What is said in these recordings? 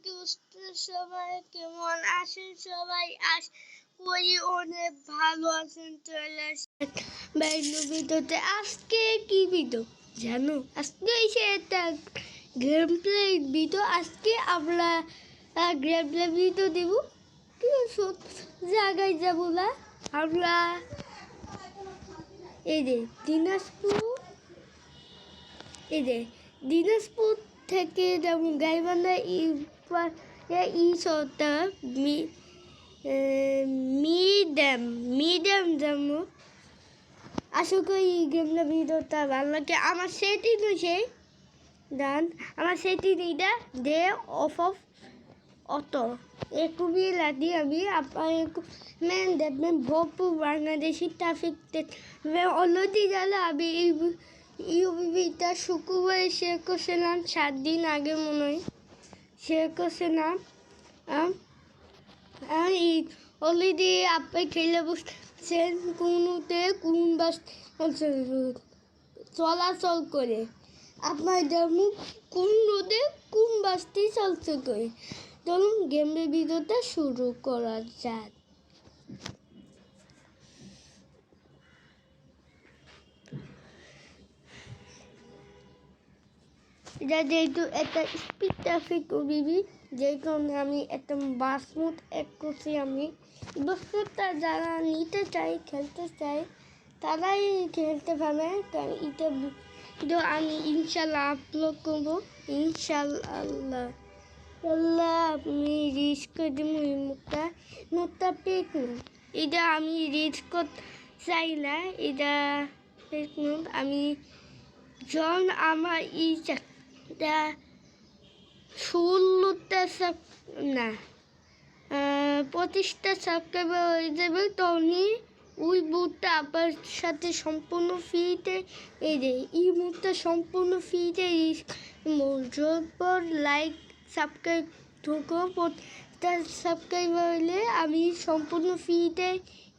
কি সবাই কেমন আছেন? সবাই করি অনেক ভালো আছেন। চলে আসেন ভিডিওতে। আজকে কি ভিডিও জানো? আজকে এসে একটা গেম প্লে ভিডিও। আজকে আমরা গেম প্লে ভিডিও দেব। কিন্তু জায়গায় যাবো না আমরা। এই যে দিনাজপুর থেকে যেমন গাইবান্ধা মিডিয়াম যেমন। আশা করি গেমটা ভিডিওটা ভালো লাগে। আমার সেটিং হয়েছে ডান, আমার সেটিং এইটা ডে অফ অটো একটুই লাগি আমি আপনার দেখবেন ভরপুর বাংলাদেশি ট্রাফিক অলরেডি গেলে আমি ইউবিটা শুক্রবারে শেয়ার করছিলাম 7 দিন আগে মনে হয় শেয়ার করছিলাম। অলরেডি আপনি খেলে বুঝছেন কোন বাস চলাচল করে, আপনার যেমন কোন রোডে কোন বাসটি চলাচল করে। চলুন গেমের ভিডিওটা শুরু করা যাক। এটা যেহেতু একটা স্পিড ট্রাফিক বিবি, যে কারণে আমি একটা বাস মোড এক করছি। আমি বস্তুটা যারা নিতে চাই, খেলতে চাই, তারাই খেলতে পারে। কারণ এটা আমি ইনশাল্লাহ আপলোড করবো। ইনশাল্লাহ আমি রিস্ক করে দেবো। এই মুখটা পেক নুন, এটা আমি রিস্ক করতে চাই না। এটা পেক নুন আমি যখন আমার ইচ্ছা 25টা সাবস্ক্রাইবার হয়ে যাবে, তখনই ওই বুথটা আপনার সাথে সম্পূর্ণ ফ্রিতে। এই মুহূর্তে সম্পূর্ণ ফ্রিতে পর লাইক সাবস্ক্রাইব ঢুকো। প্রত্যেকটা সাবস্ক্রাইবার হলে আমি সম্পূর্ণ ফ্রিতে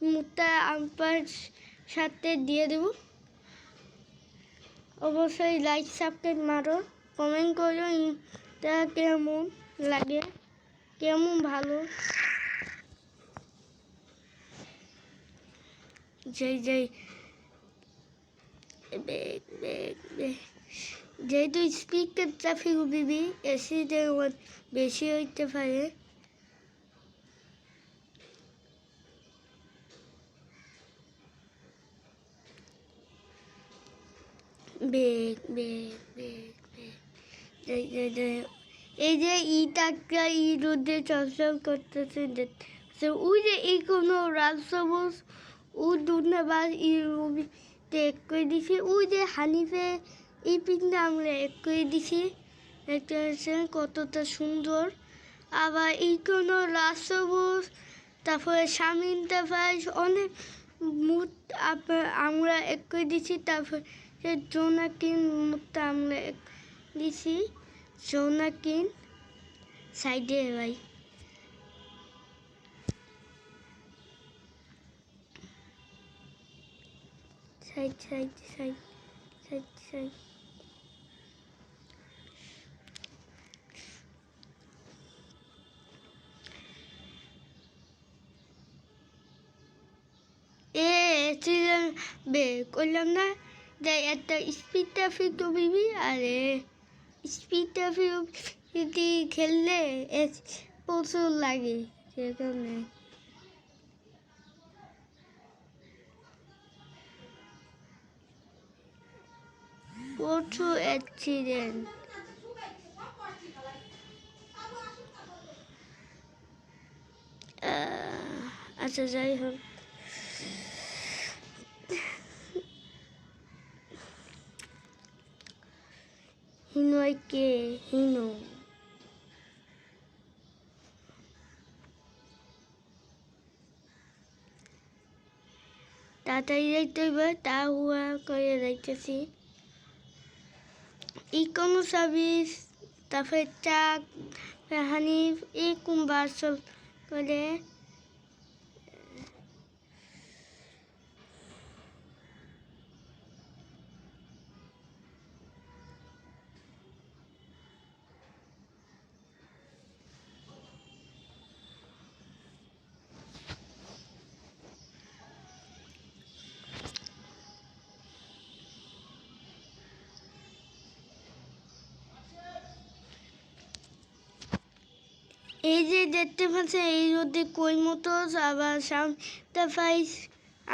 মুহূর্তে আপনার সাথে দিয়ে দেবো। অবশ্যই লাইক সাবস্ক্রাইব মারো, কমেন্ট করো তা কেমন লাগে, কেমন ভালো। যেহেতু স্পিডের ট্রাফিক বিবি এসিডের বেশি হইতে পারে। এই যে ইটাকা রোদে চলাচল করতেছে, ওই যে এই কোনো রাজসবুজ ও দুর্নাবাস এক করে দিছি। ওই যে হানিফে এই পিকটা আমরা এক করে দিছি, দেখতে পাচ্ছেন কতটা সুন্দর। আবার এই কোনো রাজসবুজ, তারপরে শামিন তাফাজ অনেক মুড আমরা এক করে দিছি। তারপরে জোনাকিন মুডটা আমরা এক দিছি। জোনাকিন সাইডে ভাই সাইড করলাম না। যাই একটা স্পিড ট্রাফিক বিবি। আরে স্পিড ট্রাফিক যদি খেললে প্রচুর লাগে, সেখানে প্রচুর অ্যাক্সিডেন্ট। আচ্ছা যাই হোক, হিনো তাড়াতাড়ি যাইতে হবে, তা হুয়া করে যাইতেছি। ইকোনো সার্ভিস, তারপরে চাক হানিফ এরকম বাস করে। এই যে দেখতে পাচ্ছেন এই রোদে কই মোটরস আবার সামনে ফাইস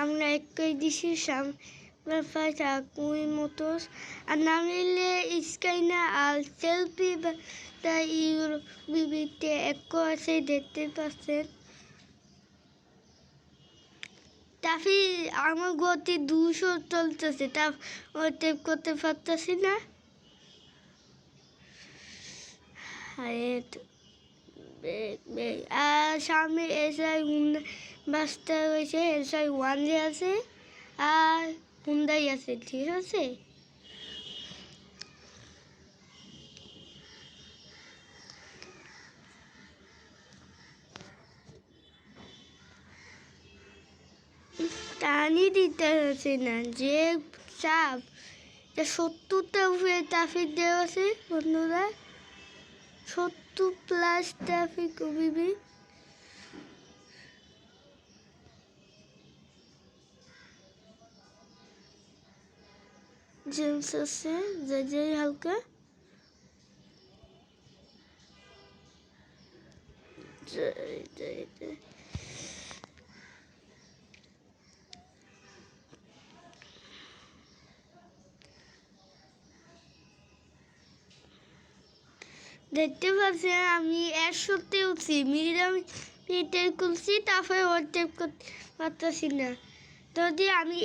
আমরা একই দিছি সামনে ফাইস আর কই মোটরস আর নামিলে স্কাইনা আর সেলফি তাই বিবিতে এক আছে দেখতে পাচ্ছেন তাফি আমার গতি 200 চলতেছে তা টেপ করতে পারতেছি না আর সামনে এসআই বাসটা রয়েছে এসআই 1 আছে আর হুন্ডাই আছে ঠিক আছে টানি দিতে হচ্ছে না যে চাপ 70টা উপরে ট্রাফিক দেওয়া আছে বন্ধুরা 70+ ট্রাফিক বিবি জেমস আছে যাই হালকা দেখতে পাচ্ছেন আমি 100-তে উঠছি মিটার খুলছি তারপরে ওভারটেক করতে পারতেছি না যদি আমি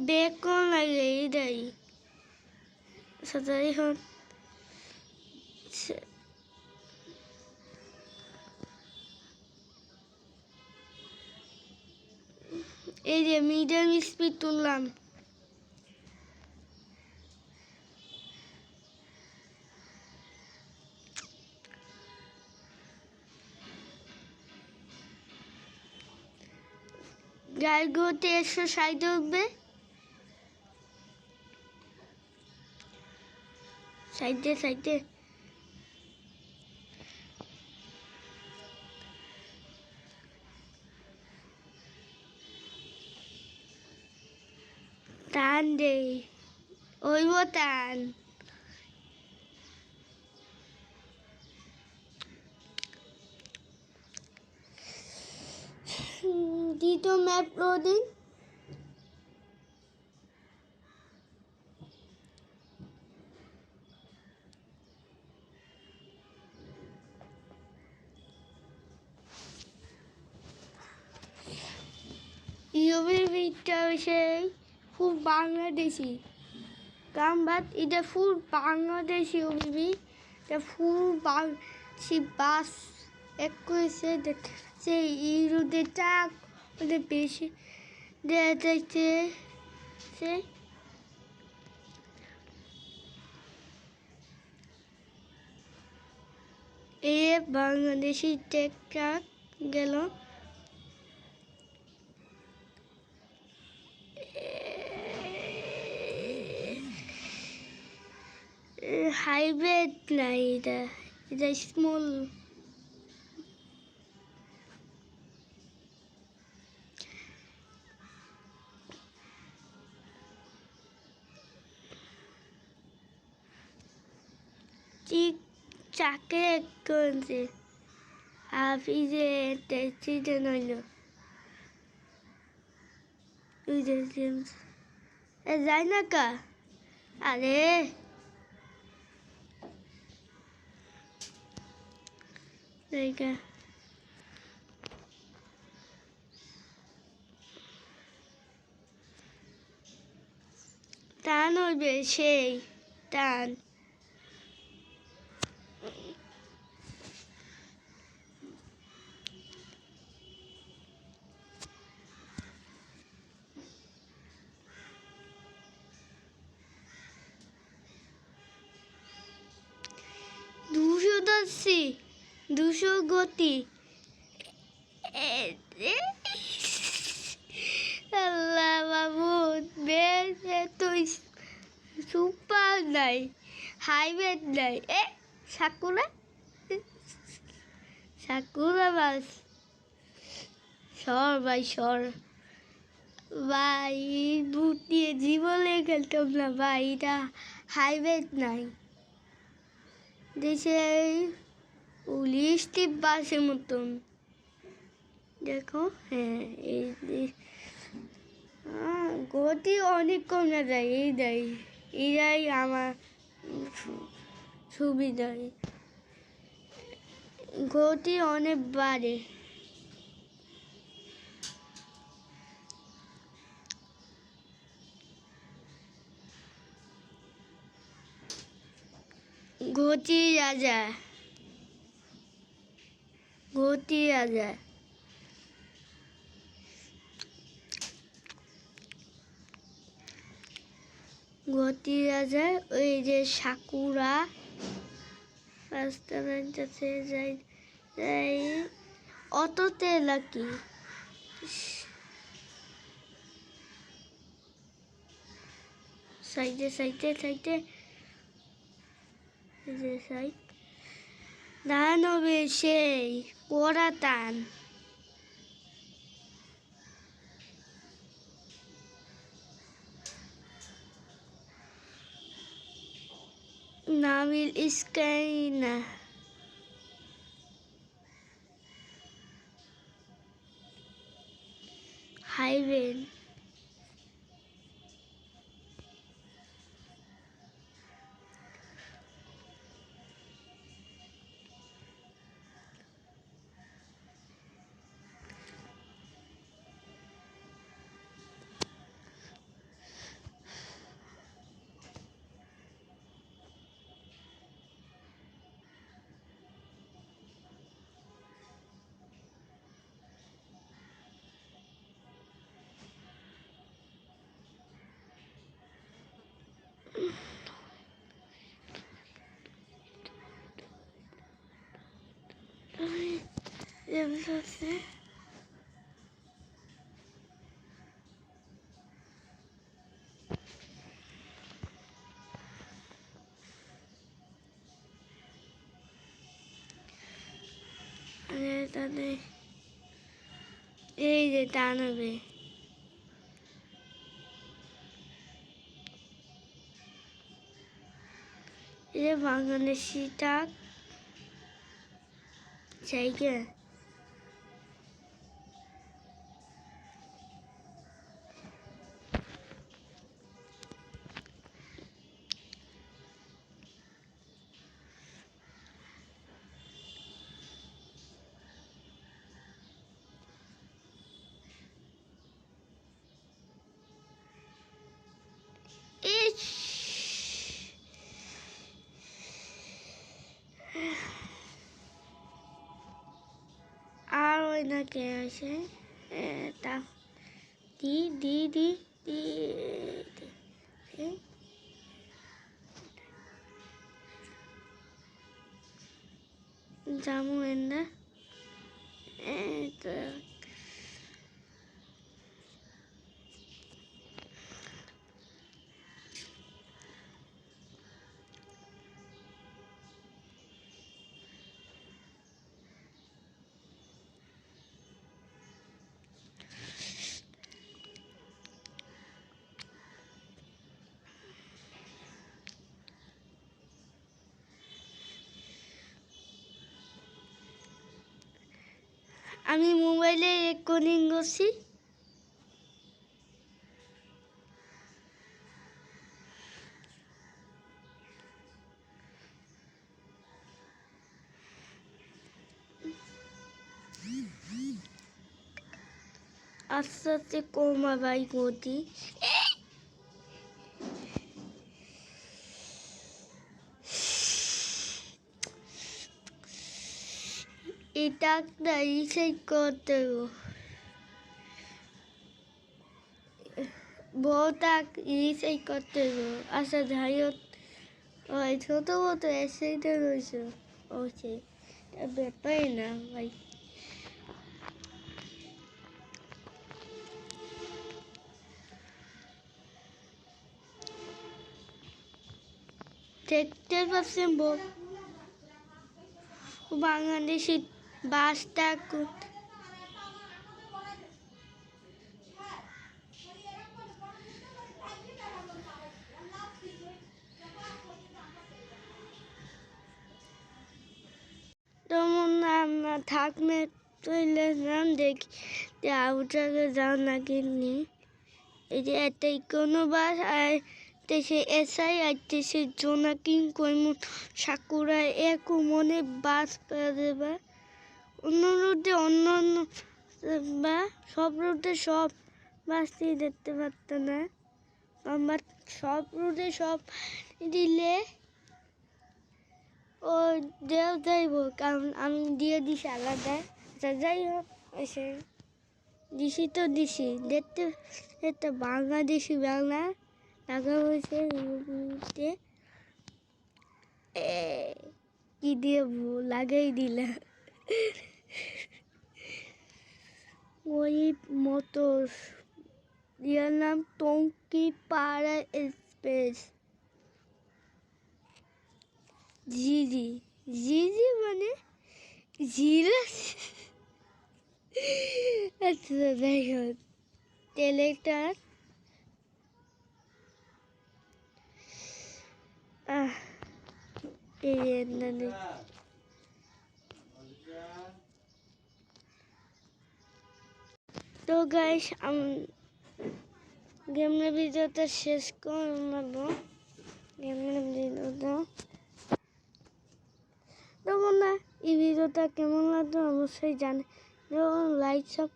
ব্যাগ কোন লাগে এটাই সাথে এখন এই যে মিডিয়াম স্পিড তুললাম গাড়িগুলোতে 160 উঠবে সাইডে টান দে ওইব টান দ্বিতীয় ম্যাপ লোডিং ইউবিটা সেই ফুল বাংলাদেশি গামবাদ এটা ফুল বাংলাদেশি ইউবি এটা ফুল বাংলাদেশি বাস এক করেছে সেই ইউরোদের টাক ওদের বেশি দেওয়া যাচ্ছে সে এ বাংলাদেশি ট্রাক গেল হাইওয়ে না এটা স্মল ঠিক চাকে করেছে আপনি যে ট্যাক্সিতে নইল ওই যে যায় না কা আরে জায়গা টান হইবে সেই টান যাচ্ছি 200 গতি আল্লাহ বাবু এত সুপার নাই হাইওয়ে নাই সাকুরা বাস সর ভাই সর ভাই ভূত দিয়ে জীবনে খেলতাম না ভাই এটা হাইওয়ে নাই দেশে পুলিশ টিপ বাসের মতন দেখো হ্যাঁ এই গতি অনেক কমে যায় এইটাই আমার সুবিধা গতি অনেক বাড়ে গতি রাজা গতি রাজা গতি রাজা ওই যে সাকুরা রাস্তার কাছে যাই যাই অটোতে লাকি সাইডে সাইডে সাইডে যে সাইড দানবে সেই পোড়া টান নাবিল ইস্কাইনা হাইওয়ে তাদের এই যে টানবে এই যে বাংলাদেশিটা জায়গা ইস আর ওই না কে আছে তা দি দি দি দি জামু এন্ডা তো আমি মোবাইলে রেকর্ডিং করছি আস্তে আস্তে কমা ভাই গতি এটা একটা রিসেট করতে বউটা রিসেট করতে আচ্ছা যাই হোক ওই ছোটো মতো অ্যাক্সিডেন্ট হয়েছে ওকে ব্যাপারই না ভাই দেখতে পাচ্ছেন বাংলাদেশি বাসটা থাকবে চলে যান দেখি যে আউটারে যাও নাকি নি এই যে এটাই কোনো বাস আর দেশে এসআই আর দেশে জোনাকিন কইমু সাকুরা একু মনে বাস পেয়ে বা অন্য রুটে অন্য অন্য বা সব রুটে সব বাসই দেখতে পারত না আমার সব রুটে সব দিলে ও দেও যাইব কারণ আমি দিয়ে দিছি আলাদা যাই হোক এসে দিছি তো দিছি দেখতে একটা বাংলাদেশি বাংলা টাকা হয়েছে কি দিয়ে লাগাই দিলাম ওই মোটর ইয়ার নাম টঙ্কি পাড়া এক্সপ্রেস জিজি জিজি মানে জিরা আচ্ছা যাই হোক তেলেটার তো গাইস গেমের ভিডিওটা শেষ করে নেবো গেমের ভিডিওটা তো বন্ধুরা এই ভিডিওটা কেমন লাগলো অবশ্যই জানে লাইক সব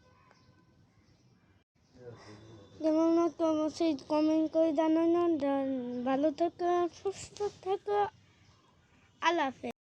কেমন লাগতো অবশ্যই কমেন্ট করে জানানো ভালো থাকো সুস্থ থাকো আল্লাহ হাফেজ।